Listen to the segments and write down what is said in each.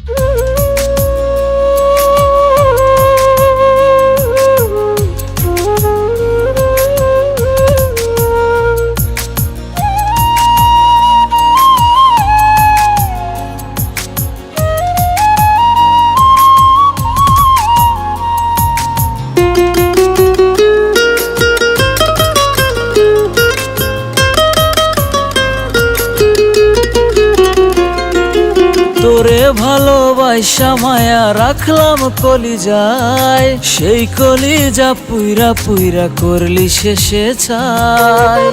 তোরে ভালোবাসা মায়া রাখলাম কলিজায়, সেই কলিজা পুইরা পুইরা করলি শেষে ছাই।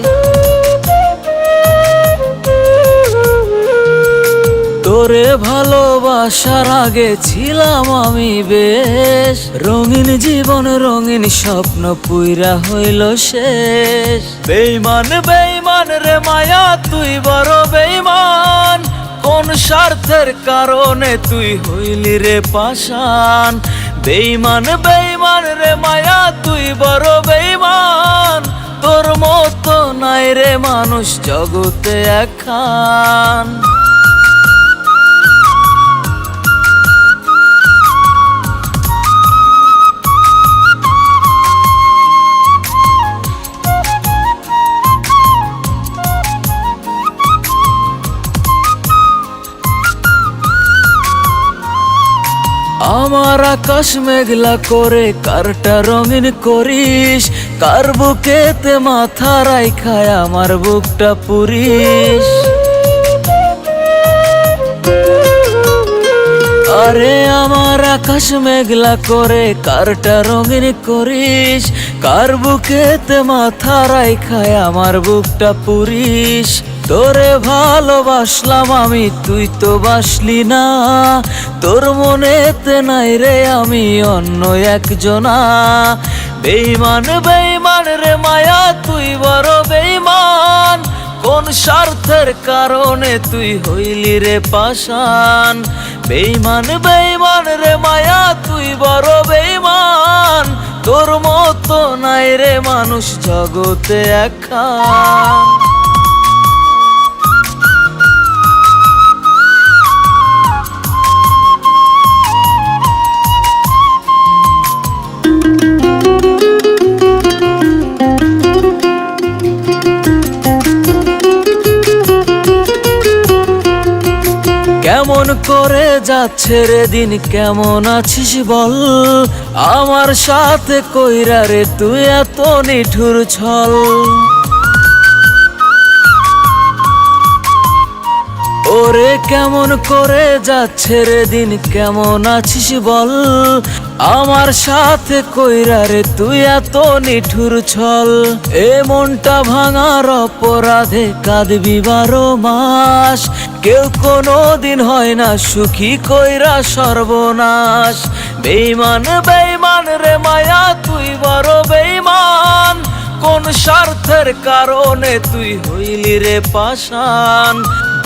তোরে ভালোবাসার আগে ছিলাম আমি বেশ, রঙিন জীবন রঙিন স্বপ্ন পুইরা হইল শেষ। বেইমান বেইমান রে মায়া তুই বড় বেইমান, কোন স্বার্থের কারণে তুই হইলি রে পাষাণ। বেইমান বেইমান রে মায়া তুই বড় বেইমান, তোর মতো নাই রে মানুষ জগতে একখান। আমার আকাশ মেঘলা করে কারটা রঙিন করিস, কার বুকেতে মাথা রাইখায় আমার বুকটা পুরিস। আরে আমার আকাশ মেঘলা করে কারটা রঙিন করিস, কার বুকেতে মাথা রাইখায় আমার বুকটা পুরিস। তোরে ভালোবাসলাম আমি তুই তো বাসলি না, তোর মনেতে নাই রে আমি অন্য একজনা। বেইমান বেইমান রে মায়া তুই বড় বেইমান, কোন স্বার্থের কারণে তুই হইলি রে পাষাণ। বেইমান বেইমান রে মায়া তুই বড় বেইমান, তোর মতো নাই রে মানুষ জগতে একখান। কেমন করে যাচ্ছে রে দিন, কেমন আছিস বল, আমার সাথে কইরা রে তুই এত নিঠুর ছল। ওরে কেমন করে যাচ্ছে রে দিন, কেমন আছিস বল, আমার সাথে কইরা রে তুই এত নিঠুর ছল। এ মনটা ভাঙার অপরাধে কাঁদবি 12 মাস, কেউ কোনো দিন হয় না সুখী কইরা সর্বনাশ। বেইমান বেইমান রে মায়া তুই বড় বেইমান, কোন স্বার্থের কারণে তুই হইলি রে পাষাণ।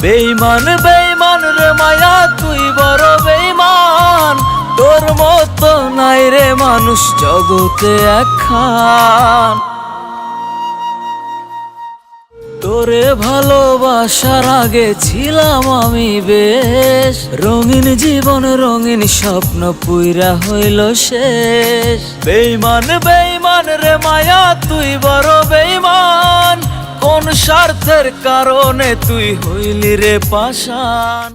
বেইমান বেইমান রে মায়া তুই বড় বেইমান, তোর মতো নাই রে মানুষ জগতে একখান। তোরে ভালোবাসার আগে ছিলাম আমি বেশ, রঙিন জীবন রঙিন স্বপ্ন পুইরা হইল শেষ। বেইমান বেইমান রে মায়া তুই বড় বেইমান, কোন স্বার্থের কারণে তুই হইলি রে পাষাণ।